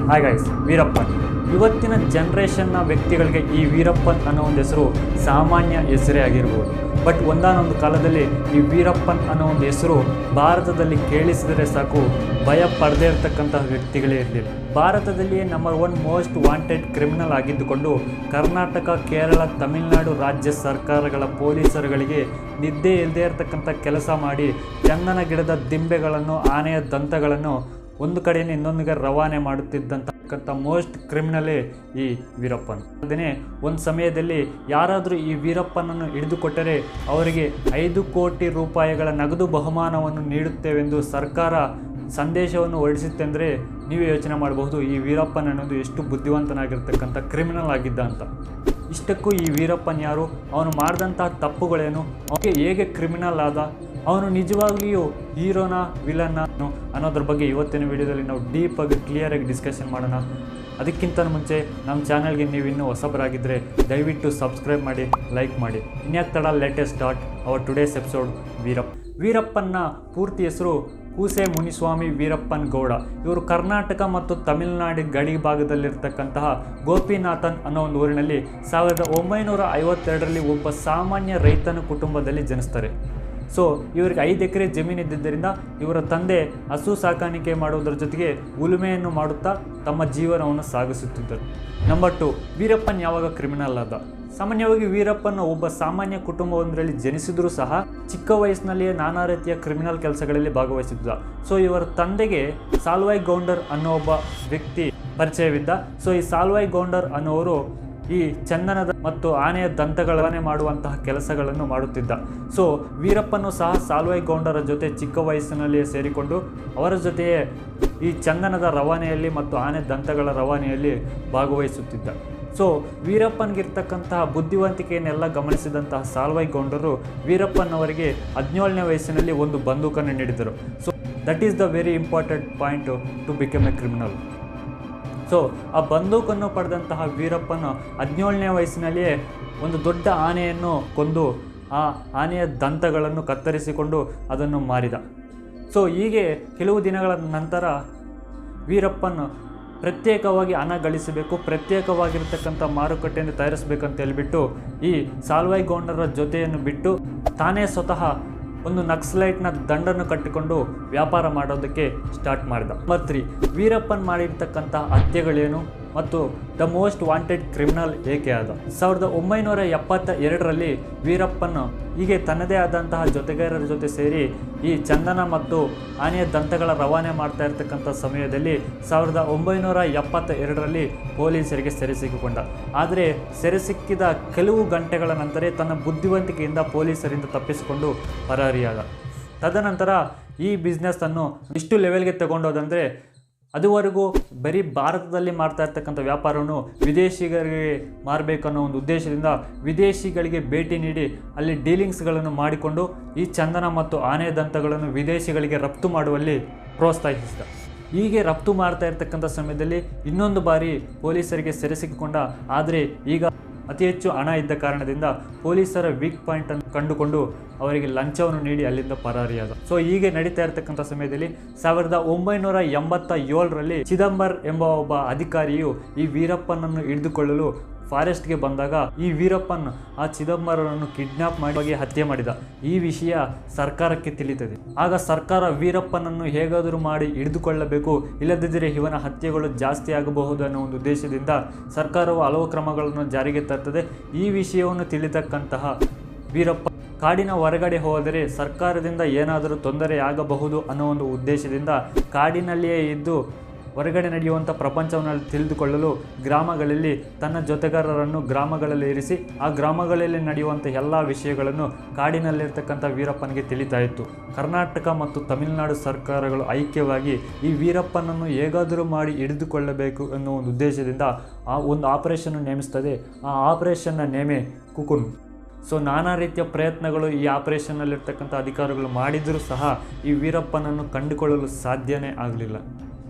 Hi guys, Veerappan ಇವತ್ತಿನ ಜನ್ರೇಷನ್ನ ವ್ಯಕ್ತಿಗಳಿಗೆ ಈ ವೀರಪ್ಪನ್ ಅನ್ನೋ ಒಂದು ಹೆಸರು ಸಾಮಾನ್ಯ ಹೆಸರೇ ಆಗಿರ್ಬೋದು. ಬಟ್ ಒಂದಾನೊಂದು ಕಾಲದಲ್ಲಿ ಈ ವೀರಪ್ಪನ್ ಅನ್ನೋ ಒಂದು ಹೆಸರು ಭಾರತದಲ್ಲಿ ಕೇಳಿಸಿದರೆ ಸಾಕು ಭಯ ಪಡದೇ ಇರತಕ್ಕಂತಹ ವ್ಯಕ್ತಿಗಳೇ ಇರಲಿಲ್ಲ. ಭಾರತದಲ್ಲಿಯೇ ನಂಬರ್ 1 ಮೋಸ್ಟ್ ವಾಂಟೆಡ್ ಕ್ರಿಮಿನಲ್ ಆಗಿದ್ದುಕೊಂಡು ಕರ್ನಾಟಕ, ಕೇರಳ, ತಮಿಳುನಾಡು ರಾಜ್ಯ ಸರ್ಕಾರಗಳ ಪೊಲೀಸರುಗಳಿಗೆ ನಿದ್ದೆ ಇಲ್ಲದೇ ಇರತಕ್ಕಂಥ ಕೆಲಸ ಮಾಡಿ ಚಂದನ ಗಿಡದ ದಿಂಬೆಗಳನ್ನು, ಆನೆಯ ದಂತಗಳನ್ನು ಒಂದು ಕಡೆಯಿಂದ ಇನ್ನೊಂದಿಗೆ ರವಾನೆ ಮಾಡುತ್ತಿದ್ದಂಥ ಮೋಸ್ಟ್ ಕ್ರಿಮಿನಲೇ ಈ ವೀರಪ್ಪನ್. ಅದನ್ನೇ ಒಂದು ಸಮಯದಲ್ಲಿ ಯಾರಾದರೂ ಈ ವೀರಪ್ಪನನ್ನು ಹಿಡಿದುಕೊಟ್ಟರೆ ಅವರಿಗೆ 5 ಕೋಟಿ ರೂಪಾಯಿಗಳ ನಗದು ಬಹುಮಾನವನ್ನು ನೀಡುತ್ತೇವೆಂದು ಸರ್ಕಾರ ಸಂದೇಶವನ್ನು ಹೊರಡಿಸುತ್ತೆಂದರೆ ನೀವೇ ಯೋಚನೆ ಮಾಡಬಹುದು ಈ ವೀರಪ್ಪನ್ ಅನ್ನೋದು ಎಷ್ಟು ಬುದ್ಧಿವಂತನಾಗಿರ್ತಕ್ಕಂಥ ಕ್ರಿಮಿನಲ್ ಆಗಿದ್ದ ಅಂತ. ಇಷ್ಟಕ್ಕೂ ಈ ವೀರಪ್ಪನ್ ಯಾರು, ಅವನು ಮಾಡಿದಂತಹ ತಪ್ಪುಗಳೇನು, ಅವನಿಗೆ ಹೇಗೆ ಕ್ರಿಮಿನಲ್ ಆದ, ಅವನು ನಿಜವಾಗಿಯೂ ಹೀರೋನ ವಿಲನ್ನ ಅನ್ನೋದ್ರ ಬಗ್ಗೆ ಇವತ್ತಿನ ವಿಡಿಯೋದಲ್ಲಿ ನಾವು ಡೀಪಾಗಿ ಕ್ಲಿಯರಾಗಿ ಡಿಸ್ಕಷನ್ ಮಾಡೋಣ. ಅದಕ್ಕಿಂತ ಮುಂಚೆ ನಮ್ಮ ಚಾನಲ್ಗೆ ನೀವು ಇನ್ನೂ ಹೊಸಬರಾಗಿದ್ದರೆ ದಯವಿಟ್ಟು ಸಬ್ಸ್ಕ್ರೈಬ್ ಮಾಡಿ, ಲೈಕ್ ಮಾಡಿ. ಇನ್ಯಾಕೆ ತಡ, latest start our today's episode. ವೀರಪ್ಪನ್ನ ಪೂರ್ತಿ ಹೆಸರು ಕೂಸೆ ಮುನಿಸ್ವಾಮಿ ವೀರಪ್ಪನ್ ಗೌಡ. ಇವರು ಕರ್ನಾಟಕ ಮತ್ತು ತಮಿಳುನಾಡು ಗಡಿ ಭಾಗದಲ್ಲಿರ್ತಕ್ಕಂತಹ ಗೋಪಿನಾಥನ್ ಅನ್ನೋ ಒಂದು ಊರಿನಲ್ಲಿ 1952ರಲ್ಲಿ ಒಬ್ಬ ಸಾಮಾನ್ಯ ರೈತನ ಕುಟುಂಬದಲ್ಲಿ ಜನಿಸ್ತಾರೆ. ಸೊ ಇವರಿಗೆ 5 ಎಕರೆ ಜಮೀನಿದ್ದರಿಂದ ಇವರ ತಂದೆ ಹಸು ಸಾಕಾಣಿಕೆ ಮಾಡುವುದರ ಜೊತೆಗೆ ಉಳುಮೆಯನ್ನು ಮಾಡುತ್ತಾ ತಮ್ಮ ಜೀವನವನ್ನು ಸಾಗಿಸುತ್ತಿದ್ದರು. ನಂಬರ್ 2, ವೀರಪ್ಪನ್ ಯಾವಾಗ ಕ್ರಿಮಿನಲ್ ಆದ? ಸಾಮಾನ್ಯವಾಗಿ ವೀರಪ್ಪನ್ ಒಬ್ಬ ಸಾಮಾನ್ಯ ಕುಟುಂಬವೊಂದರಲ್ಲಿ ಜನಿಸಿದರೂ ಸಹ ಚಿಕ್ಕ ವಯಸ್ಸಿನಲ್ಲಿಯೇ ನಾನಾ ರೀತಿಯ ಕ್ರಿಮಿನಲ್ ಕೆಲಸಗಳಲ್ಲಿ ಭಾಗವಹಿಸಿದ್ದ. ಸೊ ಇವರ ತಂದೆಗೆ ಸಾಲ್ವಾಯ್ ಗೌಂಡರ್ ಅನ್ನೋ ಒಬ್ಬ ವ್ಯಕ್ತಿ ಪರಿಚಯವಿದ್ದ. ಸೊ ಈ ಸಾಲ್ವಾಯ್ ಗೌಂಡರ್ ಅನ್ನೋರು ಈ ಚಂದನದ ಮತ್ತು ಆನೆಯ ದಂತಗಳನ್ನೇ ಮಾಡುವಂತಹ ಕೆಲಸಗಳನ್ನು ಮಾಡುತ್ತಿದ್ದ. ಸೊ ವೀರಪ್ಪನು ಸಹ ಸಾಲ್ವಾಯ್ ಗೌಂಡರ ಜೊತೆ ಚಿಕ್ಕ ವಯಸ್ಸಿನಲ್ಲಿಯೇ ಸೇರಿಕೊಂಡು ಅವರ ಜೊತೆಯೇ ಈ ಚಂದನದ ರವಾನೆಯಲ್ಲಿ ಮತ್ತು ಆನೆ ದಂತಗಳ ರವಾನೆಯಲ್ಲಿ ಭಾಗವಹಿಸುತ್ತಿದ್ದ. ಸೊ ವೀರಪ್ಪನ್ಗಿರ್ತಕ್ಕಂತಹ ಬುದ್ಧಿವಂತಿಕೆಯನ್ನೆಲ್ಲ ಗಮನಿಸಿದಂತಹ ಸಾಲ್ವಾಯ್ ಗೌಂಡರು ವೀರಪ್ಪನ್ ಅವರಿಗೆ 17ನೇ ವಯಸ್ಸಿನಲ್ಲಿ ಒಂದು ಬಂದೂಕನ್ನು ನೀಡಿದರು. So that is the very important point to become A criminal. So ಆ ಬಂದೂಕನ್ನು ಪಡೆದಂತಹ ವೀರಪ್ಪನ 17ನೇ ವಯಸ್ಸಿನಲ್ಲಿಯೇ ಒಂದು ದೊಡ್ಡ ಆನೆಯನ್ನು ಕೊಂದು ಆ ಆನೆಯ ದಂತಗಳನ್ನು ಕತ್ತರಿಸಿಕೊಂಡು ಅದನ್ನು ಮಾರಿದ. ಸೊ ಹೀಗೆ ಕೆಲವು ದಿನಗಳ ನಂತರ ವೀರಪ್ಪನ್ ಪ್ರತ್ಯೇಕವಾಗಿ ಹಣ ಗಳಿಸಬೇಕು, ಪ್ರತ್ಯೇಕವಾಗಿರ್ತಕ್ಕಂಥ ಮಾರುಕಟ್ಟೆಯನ್ನು ತಯಾರಿಸಬೇಕಂತ ಹೇಳಿಬಿಟ್ಟು ಈ ಸಾಲ್ವಾಯ್ ಗೌಂಡರ ಜೊತೆಯನ್ನು ಬಿಟ್ಟು ತಾನೇ ಸ್ವತಃ ಒಂದು ನಕ್ಸಲೈಟ್ನ ದಂಡನ್ನು ಕಟ್ಟಿಕೊಂಡು ವ್ಯಾಪಾರ ಮಾಡೋದಕ್ಕೆ ಸ್ಟಾರ್ಟ್ ಮಾಡಿದ. ನಂಬರ್ 3, ವೀರಪ್ಪನ್ ಮಾಡಿರ್ತಕ್ಕಂಥ ಹತ್ಯೆಗಳೇನು ಮತ್ತು ದ ಮೋಸ್ಟ್ ವಾಂಟೆಡ್ ಕ್ರಿಮಿನಲ್ ಏಕೆ ಆದ? 1972ರಲ್ಲಿ ವೀರಪ್ಪನ್ ಹೀಗೆ ತನ್ನದೇ ಆದಂತಹ ಜೊತೆಗಾರರ ಜೊತೆ ಸೇರಿ ಈ ಚಂದನ ಮತ್ತು ಆನೆಯ ದಂತಗಳ ರವಾನೆ ಮಾಡ್ತಾ ಇರ್ತಕ್ಕಂಥ ಸಮಯದಲ್ಲಿ 1972ರಲ್ಲಿ ಪೊಲೀಸರಿಗೆ ಸೆರೆ ಸಿಕ್ಕಿಕೊಂಡ. ಆದರೆ ಸೆರೆ ಸಿಕ್ಕಿದ ಕೆಲವು ಗಂಟೆಗಳ ನಂತರ ತನ್ನ ಬುದ್ಧಿವಂತಿಕೆಯಿಂದ ಪೊಲೀಸರಿಂದ ತಪ್ಪಿಸಿಕೊಂಡು ಪರಾರಿಯಾದ. ತದನಂತರ ಈ ಬಿಸ್ನೆಸ್ಸನ್ನು ಇಷ್ಟು ಲೆವೆಲ್ಗೆ ತಗೊಂಡೋದಂದರೆ ಅದುವರೆಗೂ ಬರೀ ಭಾರತದಲ್ಲಿ ಮಾಡ್ತಾ ಇರ್ತಕ್ಕಂಥ ವ್ಯಾಪಾರವನ್ನು ವಿದೇಶಿಗರಿಗೆ ಮಾರಬೇಕನ್ನೋ ಒಂದು ಉದ್ದೇಶದಿಂದ ವಿದೇಶಿಗಳಿಗೆ ಭೇಟಿ ನೀಡಿ ಅಲ್ಲಿ ಡೀಲಿಂಗ್ಸ್ಗಳನ್ನು ಮಾಡಿಕೊಂಡು ಈ ಚಂದನ ಮತ್ತು ಆನೆ ದಂತಗಳನ್ನು ವಿದೇಶಿಗಳಿಗೆ ರಫ್ತು ಮಾಡುವಲ್ಲಿ ಪ್ರೋತ್ಸಾಹಿಸಿದ. ಹೀಗೆ ರಫ್ತು ಮಾಡ್ತಾ ಇರ್ತಕ್ಕಂಥ ಸಮಯದಲ್ಲಿ ಇನ್ನೊಂದು ಬಾರಿ ಪೊಲೀಸರಿಗೆ ಸೆರೆ ಸಿಕ್ಕಿಕೊಂಡ. ಆದರೆ ಈಗ ಅತಿ ಹೆಚ್ಚು ಹಣ ಇದ್ದ ಕಾರಣದಿಂದ ಪೊಲೀಸರ ವೀಕ್ ಪಾಯಿಂಟನ್ನು ಕಂಡುಕೊಂಡು ಅವರಿಗೆ ಲಂಚವನ್ನು ನೀಡಿ ಅಲ್ಲಿಂದ ಪರಾರಿಯಾದ. ಸೊ ಹೀಗೆ ನಡೀತಾ ಇರತಕ್ಕಂಥ ಸಮಯದಲ್ಲಿ 1987ರಲ್ಲಿ ಚಿದಂಬರ್ ಎಂಬ ಒಬ್ಬ ಅಧಿಕಾರಿಯು ಈ ವೀರಪ್ಪನನ್ನು ಹಿಡಿದುಕೊಳ್ಳಲು ಫಾರೆಸ್ಟ್ಗೆ ಬಂದಾಗ ಈ ವೀರಪ್ಪನ್ ಆ ಚಿದಂಬರನನ್ನು ಕಿಡ್ನಾಪ್ ಮಾಡಿ ಹತ್ಯೆ ಮಾಡಿದ. ಈ ವಿಷಯ ಸರ್ಕಾರಕ್ಕೆ ತಿಳಿತದೆ. ಆಗ ಸರ್ಕಾರ ವೀರಪ್ಪನನ್ನು ಹೇಗಾದರೂ ಮಾಡಿ ಹಿಡಿದುಕೊಳ್ಳಬೇಕು, ಇಲ್ಲದಿದ್ದರೆ ಇವನ ಹತ್ಯೆಗಳು ಜಾಸ್ತಿ ಆಗಬಹುದು ಅನ್ನೋ ಒಂದು ಉದ್ದೇಶದಿಂದ ಸರ್ಕಾರವು ಹಲವು ಕ್ರಮಗಳನ್ನು ಜಾರಿಗೆ ತರ್ತದೆ. ಈ ವಿಷಯವನ್ನು ತಿಳಿತಕ್ಕಂತಹ ವೀರಪ್ಪ ಕಾಡಿನ ಹೊರಗಡೆ ಹೋದರೆ ಸರ್ಕಾರದಿಂದ ಏನಾದರೂ ತೊಂದರೆ ಆಗಬಹುದು ಅನ್ನೋ ಒಂದು ಉದ್ದೇಶದಿಂದ ಕಾಡಿನಲ್ಲಿಯೇ ಇದ್ದು ಹೊರಗಡೆ ನಡೆಯುವಂಥ ಪ್ರಪಂಚವನ್ನು ತಿಳಿದುಕೊಳ್ಳಲು ಗ್ರಾಮಗಳಲ್ಲಿ ತನ್ನ ಜೊತೆಗಾರರನ್ನು ಗ್ರಾಮಗಳಲ್ಲಿ ಇರಿಸಿ ಆ ಗ್ರಾಮಗಳಲ್ಲಿ ನಡೆಯುವಂಥ ಎಲ್ಲ ವಿಷಯಗಳನ್ನು ಕಾಡಿನಲ್ಲಿರ್ತಕ್ಕಂಥ ವೀರಪ್ಪನಿಗೆ ತಿಳಿತಾ ಇತ್ತು. ಕರ್ನಾಟಕ ಮತ್ತು ತಮಿಳುನಾಡು ಸರ್ಕಾರಗಳು ಐಕ್ಯವಾಗಿ ಈ ವೀರಪ್ಪನನ್ನು ಹೇಗಾದರೂ ಮಾಡಿ ಹಿಡಿದುಕೊಳ್ಳಬೇಕು ಅನ್ನೋ ಒಂದು ಉದ್ದೇಶದಿಂದ ಆ ಒಂದು ಆಪರೇಷನ್ ನೇಮಿಸ್ತದೆ. ಆ ಆಪರೇಷನ್ನ ನೇಮೆ ಕುಕುನ್. ಸೊ ನಾನಾ ರೀತಿಯ ಪ್ರಯತ್ನಗಳು ಈ ಆಪರೇಷನ್ನಲ್ಲಿರ್ತಕ್ಕಂಥ ಅಧಿಕಾರಿಗಳು ಮಾಡಿದರೂ ಸಹ ಈ ವೀರಪ್ಪನನ್ನು ಕಂಡುಕೊಳ್ಳಲು ಸಾಧ್ಯನೇ ಆಗಲಿಲ್ಲ.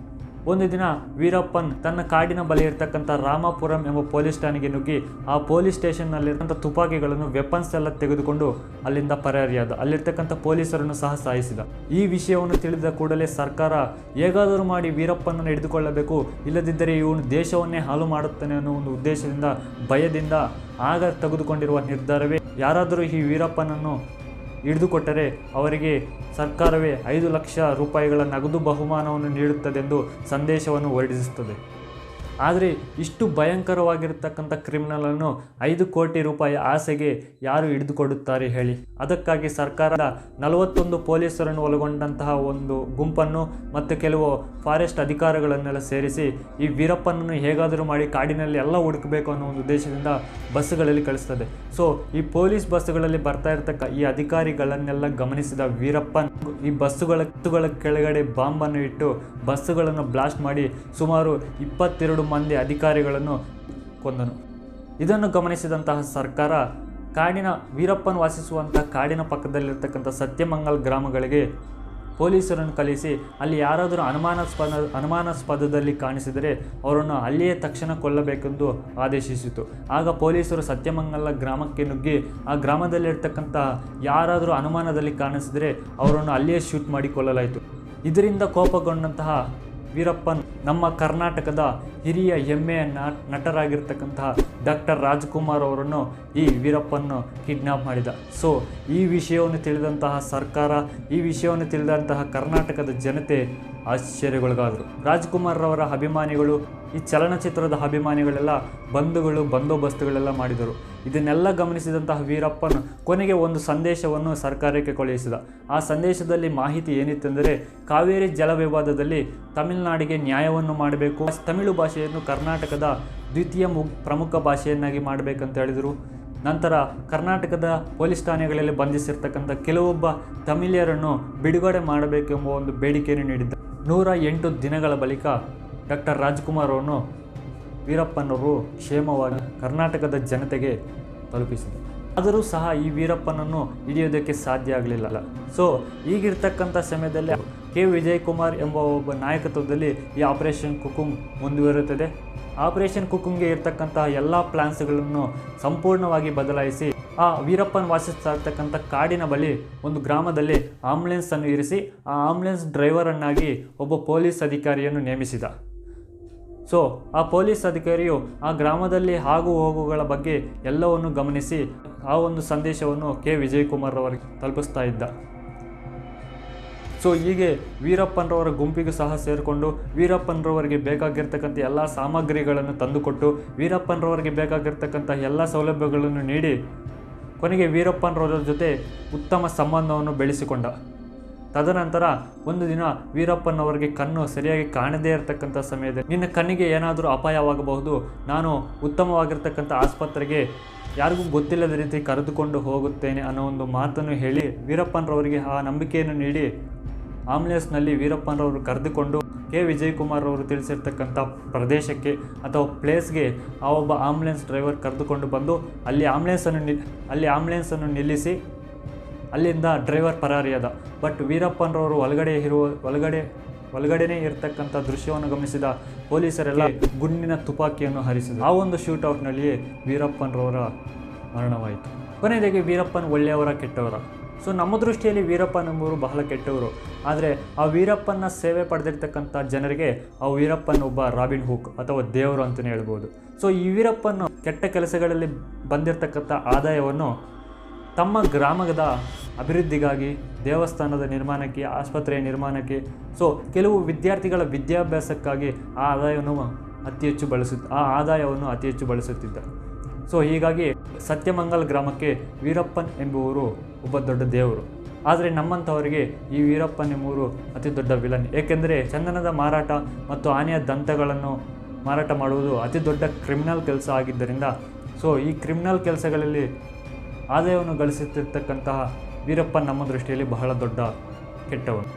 ಒಂದು ದಿನ ವೀರಪ್ಪನ್ ತನ್ನ ಕಾಡಿನ ಬಳಿ ಇರ್ತಕ್ಕಂಥ ರಾಮಾಪುರಂ ಎಂಬ ಪೊಲೀಸ್ ಠಾಣೆಗೆ ನುಗ್ಗಿ ಆ ಪೊಲೀಸ್ ಸ್ಟೇಷನ್ನಲ್ಲಿರ್ತಕ್ಕಂಥ ತುಪಾಕಿಗಳನ್ನು ವೆಪನ್ಸ್ ಎಲ್ಲ ತೆಗೆದುಕೊಂಡು ಅಲ್ಲಿಂದ ಪರಾರಿಯಾದ. ಅಲ್ಲಿರ್ತಕ್ಕಂಥ ಪೊಲೀಸರನ್ನು ಸಹ ಸಾಯಿಸಿದ. ಈ ವಿಷಯವನ್ನು ತಿಳಿದ ಕೂಡಲೇ ಸರ್ಕಾರ ಹೇಗಾದರೂ ಮಾಡಿ ವೀರಪ್ಪನನ್ನು ಹಿಡಿದುಕೊಳ್ಳಬೇಕು, ಇಲ್ಲದಿದ್ದರೆ ಇವನು ದೇಶವನ್ನೇ ಹಾಳು ಮಾಡುತ್ತಾನೆ ಅನ್ನೋ ಒಂದು ಉದ್ದೇಶದಿಂದ ಭಯದಿಂದ ಆಗ ತೆಗೆದುಕೊಂಡಿರುವ ನಿರ್ಧಾರವೇ ಯಾರಾದರೂ ಈ ವೀರಪ್ಪನನ್ನು ಹಿಡಿದುಕೊಟ್ಟರೆ ಅವರಿಗೆ ಸರ್ಕಾರವೇ 5 ಲಕ್ಷ ರೂಪಾಯಿಗಳ ನಗದು ಬಹುಮಾನವನ್ನು ನೀಡುತ್ತದೆಂದು ಸಂದೇಶವನ್ನು ಹೊರಡಿಸುತ್ತದೆ. ಆದರೆ ಇಷ್ಟು ಭಯಂಕರವಾಗಿರ್ತಕ್ಕಂಥ ಕ್ರಿಮಿನಲನ್ನು 5 ಕೋಟಿ ರೂಪಾಯಿ ಆಸೆಗೆ ಯಾರು ಹಿಡಿದುಕೊಡುತ್ತಾರೆ ಹೇಳಿ? ಅದಕ್ಕಾಗಿ ಸರ್ಕಾರದ 41 ಪೊಲೀಸರನ್ನು ಒಳಗೊಂಡಂತಹ ಒಂದು ಗುಂಪನ್ನು ಮತ್ತು ಕೆಲವು ಫಾರೆಸ್ಟ್ ಅಧಿಕಾರಿಗಳನ್ನೆಲ್ಲ ಸೇರಿಸಿ ಈ ವೀರಪ್ಪನನ್ನು ಹೇಗಾದರೂ ಮಾಡಿ ಕಾಡಿನಲ್ಲಿ ಎಲ್ಲ ಹುಡುಕಬೇಕು ಅನ್ನೋ ಒಂದು ಉದ್ದೇಶದಿಂದ ಬಸ್ಸುಗಳಲ್ಲಿ ಕಳಿಸ್ತದೆ. ಸೊ ಈ ಪೊಲೀಸ್ ಬಸ್ಸುಗಳಲ್ಲಿ ಬರ್ತಾ ಇರ್ತಕ್ಕ ಈ ಅಧಿಕಾರಿಗಳನ್ನೆಲ್ಲ ಗಮನಿಸಿದ ವೀರಪ್ಪನ್ ಈ ಬಸ್ಸುಗಳ ಕೆಳಗಡೆ ಬಾಂಬನ್ನು ಇಟ್ಟು ಬಸ್ಸುಗಳನ್ನು ಬ್ಲಾಸ್ಟ್ ಮಾಡಿ ಸುಮಾರು 22 ಮಂದಿ ಅಧಿಕಾರಿಗಳನ್ನು ಕೊಂದನು. ಇದನ್ನು ಗಮನಿಸಿದಂತಹ ಸರ್ಕಾರ ವೀರಪ್ಪನ್ ವಾಸಿಸುವಂತಹ ಕಾಡಿನ ಪಕ್ಕದಲ್ಲಿರ್ತಕ್ಕಂಥ ಸತ್ಯಮಂಗಲ್ ಗ್ರಾಮಗಳಿಗೆ ಪೊಲೀಸರನ್ನು ಕಳಿಸಿ ಅಲ್ಲಿ ಯಾರಾದರೂ ಅನುಮಾನಾಸ್ಪದದಲ್ಲಿ ಕಾಣಿಸಿದರೆ ಅವರನ್ನು ಅಲ್ಲಿಯೇ ತಕ್ಷಣ ಕೊಲ್ಲಬೇಕೆಂದು ಆದೇಶಿಸಿತು. ಆಗ ಪೊಲೀಸರು ಸತ್ಯಮಂಗಲ ಗ್ರಾಮಕ್ಕೆ ನುಗ್ಗಿ ಆ ಗ್ರಾಮದಲ್ಲಿರ್ತಕ್ಕಂಥ ಯಾರಾದರೂ ಅನುಮಾನದಲ್ಲಿ ಕಾಣಿಸಿದರೆ ಅವರನ್ನು ಅಲ್ಲಿಯೇ ಶೂಟ್ ಮಾಡಿ ಕೊಲ್ಲಲಾಯಿತು. ಇದರಿಂದ ಕೋಪಗೊಂಡಂತಹ ವೀರಪ್ಪನ್ ನಮ್ಮ ಕರ್ನಾಟಕದ ಹಿರಿಯ ಹೆಮ್ಮೆಯ ನಟರಾಗಿರ್ತಕ್ಕಂತಹ ಡಾಕ್ಟರ್ ರಾಜ್ಕುಮಾರ್ ಅವರನ್ನು ಈ ವೀರಪ್ಪನ್ನು ಕಿಡ್ನಾಪ್ ಮಾಡಿದ. ಸೊ ಈ ವಿಷಯವನ್ನು ತಿಳಿದಂತಹ ಸರ್ಕಾರ, ಈ ವಿಷಯವನ್ನು ತಿಳಿದಂತಹ ಕರ್ನಾಟಕದ ಜನತೆ ಆಶ್ಚರ್ಯಗೊಳಗಾದರು. ರಾಜ್ಕುಮಾರ್ ರವರ ಅಭಿಮಾನಿಗಳು, ಈ ಚಲನಚಿತ್ರದ ಅಭಿಮಾನಿಗಳೆಲ್ಲ ಬಂದೋಬಸ್ತುಗಳೆಲ್ಲ ಮಾಡಿದರು. ಇದನ್ನೆಲ್ಲ ಗಮನಿಸಿದಂತಹ ವೀರಪ್ಪನ್ ಕೊನೆಗೆ ಒಂದು ಸಂದೇಶವನ್ನು ಸರ್ಕಾರಕ್ಕೆ ಕಳುಹಿಸಿದ. ಆ ಸಂದೇಶದಲ್ಲಿ ಮಾಹಿತಿ ಏನಿತ್ತೆಂದರೆ, ಕಾವೇರಿ ಜಲ ವಿವಾದದಲ್ಲಿ ತಮಿಳುನಾಡಿಗೆ ನ್ಯಾಯವನ್ನು ಮಾಡಬೇಕು, ತಮಿಳು ಭಾಷೆಯನ್ನು ಕರ್ನಾಟಕದ ದ್ವಿತೀಯ ಪ್ರಮುಖ ಭಾಷೆಯನ್ನಾಗಿ ಮಾಡಬೇಕಂತ ಹೇಳಿದರು. ನಂತರ ಕರ್ನಾಟಕದ ಪೊಲೀಸ್ ಠಾಣೆಗಳಲ್ಲಿ ಬಂಧಿಸಿರ್ತಕ್ಕಂಥ ಕೆಲವೊಬ್ಬ ತಮಿಳಿಯರನ್ನು ಬಿಡುಗಡೆ ಮಾಡಬೇಕೆಂಬ ಒಂದು ಬೇಡಿಕೆಯನ್ನು ನೀಡಿದ್ದ. 108 ದಿನಗಳ ಬಳಿಕ ಡಾಕ್ಟರ್ ರಾಜ್ಕುಮಾರ್ ಅವರನ್ನು ವೀರಪ್ಪನವರು ಕ್ಷೇಮವಾಗಿ ಕರ್ನಾಟಕದ ಜನತೆಗೆ ತಲುಪಿಸಿದರು. ಆದರೂ ಸಹ ಈ ವೀರಪ್ಪನನ್ನು ಹಿಡಿಯೋದಕ್ಕೆ ಸಾಧ್ಯ ಆಗಲಿಲ್ಲ. ಸೊ ಈಗಿರ್ತಕ್ಕಂಥ ಸಮಯದಲ್ಲಿ ಕೆ ವಿಜಯಕುಮಾರ್ ಎಂಬ ಒಬ್ಬ ನಾಯಕತ್ವದಲ್ಲಿ ಈ ಆಪರೇಷನ್ ಕುಕುಮ್ ಮುಂದುವರಿಯುತ್ತದೆ. ಆಪರೇಷನ್ ಕುಕುಮ್ಗೆ ಇರ್ತಕ್ಕಂಥ ಎಲ್ಲ ಪ್ಲಾನ್ಸ್ಗಳನ್ನು ಸಂಪೂರ್ಣವಾಗಿ ಬದಲಾಯಿಸಿ ಆ ವೀರಪ್ಪನ್ ವಾಸಿಸ್ತಾ ಇರ್ತಕ್ಕಂಥ ಕಾಡಿನ ಬಳಿ ಒಂದು ಗ್ರಾಮದಲ್ಲಿ ಆಂಬುಲೆನ್ಸನ್ನು ಇರಿಸಿ ಆ ಆಂಬುಲೆನ್ಸ್ ಡ್ರೈವರನ್ನಾಗಿ ಒಬ್ಬ ಪೊಲೀಸ್ ಅಧಿಕಾರಿಯನ್ನು ನೇಮಿಸಿದ. ಸೊ ಆ ಪೊಲೀಸ್ ಅಧಿಕಾರಿಯು ಆ ಗ್ರಾಮದಲ್ಲಿ ಆಗು ಹೋಗುಗಳ ಬಗ್ಗೆ ಎಲ್ಲವನ್ನು ಗಮನಿಸಿ ಆ ಒಂದು ಸಂದೇಶವನ್ನು ಕೆ ವಿಜಯಕುಮಾರ್ ಅವರಿಗೆ ತಲುಪಿಸ್ತಾ ಇದ್ದ. ಸೊ ಹೀಗೆ ವೀರಪ್ಪನ್ರವರ ಗುಂಪಿಗೂ ಸಹ ಸೇರಿಕೊಂಡು ವೀರಪ್ಪನ್ರವರಿಗೆ ಬೇಕಾಗಿರ್ತಕ್ಕಂಥ ಎಲ್ಲ ಸಾಮಗ್ರಿಗಳನ್ನು ತಂದುಕೊಟ್ಟು ವೀರಪ್ಪನ್ರವರಿಗೆ ಬೇಕಾಗಿರ್ತಕ್ಕಂಥ ಎಲ್ಲ ಸೌಲಭ್ಯಗಳನ್ನು ನೀಡಿ ಕೊನೆಗೆ ವೀರಪ್ಪನ್ರವರ ಜೊತೆ ಉತ್ತಮ ಸಂಬಂಧವನ್ನು ಬೆಳೆಸಿಕೊಂಡ. ತದನಂತರ ಒಂದು ದಿನ ವೀರಪ್ಪನವರಿಗೆ ಕಣ್ಣು ಸರಿಯಾಗಿ ಕಾಣದೇ ಇರತಕ್ಕಂಥ ಸಮಯದಲ್ಲಿ, ನಿನ್ನ ಕಣ್ಣಿಗೆ ಏನಾದರೂ ಅಪಾಯವಾಗಬಹುದು, ನಾನು ಉತ್ತಮವಾಗಿರ್ತಕ್ಕಂಥ ಆಸ್ಪತ್ರೆಗೆ ಯಾರಿಗೂ ಗೊತ್ತಿಲ್ಲದ ರೀತಿ ಕರೆದುಕೊಂಡು ಹೋಗುತ್ತೇನೆ ಅನ್ನೋ ಒಂದು ಮಾತನ್ನು ಹೇಳಿ ವೀರಪ್ಪನವರಿಗೆ ಆ ನಂಬಿಕೆಯನ್ನು ನೀಡಿ ಆಂಬುಲೆನ್ಸ್ನಲ್ಲಿ ವೀರಪ್ಪನವರು ಕರೆದುಕೊಂಡು ಕೆ ವಿಜಯಕುಮಾರ್ ಅವರು ತಿಳಿಸಿರ್ತಕ್ಕಂಥ ಪ್ರದೇಶಕ್ಕೆ ಅಥವಾ ಪ್ಲೇಸ್ಗೆ ಆ ಒಬ್ಬ ಆಂಬುಲೆನ್ಸ್ ಡ್ರೈವರ್ ಕರೆದುಕೊಂಡು ಬಂದು ಅಲ್ಲಿ ಆಂಬುಲೆನ್ಸನ್ನು ನಿಲ್ಲಿಸಿ ಅಲ್ಲಿಂದ ಡ್ರೈವರ್ ಪರಾರಿಯಾದ. ಬಟ್ ವೀರಪ್ಪನವರು ಒಳಗಡೆನೇ ಇರತಕ್ಕಂಥ ದೃಶ್ಯವನ್ನು ಗಮನಿಸಿದ ಪೊಲೀಸರೆಲ್ಲ ಗುಂಡಿನ ತುಪಾಕಿಯನ್ನು ಹಾರಿಸಿದರು. ಆ ಒಂದು ಶೂಟೌಟ್ನಲ್ಲಿಯೇ ವೀರಪ್ಪನವರ ಮರಣವಾಯಿತು. ಕೊನೆಯದಾಗಿ ವೀರಪ್ಪನ್ ಒಳ್ಳೆಯವರ ಕೆಟ್ಟವರ? ಸೊ ನಮ್ಮ ದೃಷ್ಟಿಯಲ್ಲಿ ವೀರಪ್ಪನ್ ಎಂಬುವರು ಬಹಳ ಕೆಟ್ಟವರು. ಆದರೆ ಆ ವೀರಪ್ಪನ ಸೇವೆ ಪಡೆದಿರ್ತಕ್ಕಂಥ ಜನರಿಗೆ ಆ ವೀರಪ್ಪನ್ ಒಬ್ಬ ರಾಬಿನ್ ಹುಕ್ ಅಥವಾ ದೇವರು ಅಂತಲೇ ಹೇಳ್ಬೋದು. ಸೊ ಈ ವೀರಪ್ಪನ್ ಕೆಟ್ಟ ಕೆಲಸಗಳಲ್ಲಿ ಬಂದಿರತಕ್ಕಂಥ ಆದಾಯವನ್ನು ತಮ್ಮ ಗ್ರಾಮದ ಅಭಿವೃದ್ಧಿಗಾಗಿ, ದೇವಸ್ಥಾನದ ನಿರ್ಮಾಣಕ್ಕೆ, ಆಸ್ಪತ್ರೆಯ ನಿರ್ಮಾಣಕ್ಕೆ, ಸೊ ಕೆಲವು ವಿದ್ಯಾರ್ಥಿಗಳ ವಿದ್ಯಾಭ್ಯಾಸಕ್ಕಾಗಿ ಆ ಆದಾಯವನ್ನು ಅತಿ ಹೆಚ್ಚು ಬಳಸುತ್ತಿದ್ದ. ಸೊ ಹೀಗಾಗಿ ಸತ್ಯಮಂಗಲ್ ಗ್ರಾಮಕ್ಕೆ ವೀರಪ್ಪನ್ ಎಂಬುವರು ಒಬ್ಬ ದೊಡ್ಡ ದೇವರು. ಆದರೆ ನಮ್ಮಂಥವರಿಗೆ ಈ ವೀರಪ್ಪನ್ ಎಂಬುವರು ಅತಿ ದೊಡ್ಡ ವಿಲನ್. ಏಕೆಂದರೆ ಚಂದನದ ಮಾರಾಟ ಮತ್ತು ಆನೆಯ ದಂತಗಳನ್ನು ಮಾರಾಟ ಮಾಡುವುದು ಅತಿ ದೊಡ್ಡ ಕ್ರಿಮಿನಲ್ ಕೆಲಸ ಆಗಿದ್ದರಿಂದ, ಸೊ ಈ ಕ್ರಿಮಿನಲ್ ಕೆಲಸಗಳಲ್ಲಿ ಆದಾಯವನ್ನು ಗಳಿಸುತ್ತಿರ್ತಕ್ಕಂತಹ ವೀರಪ್ಪನ್ ನಮ್ಮ ದೃಷ್ಟಿಯಲ್ಲಿ ಬಹಳ ದೊಡ್ಡ ಕೆಟ್ಟವನು.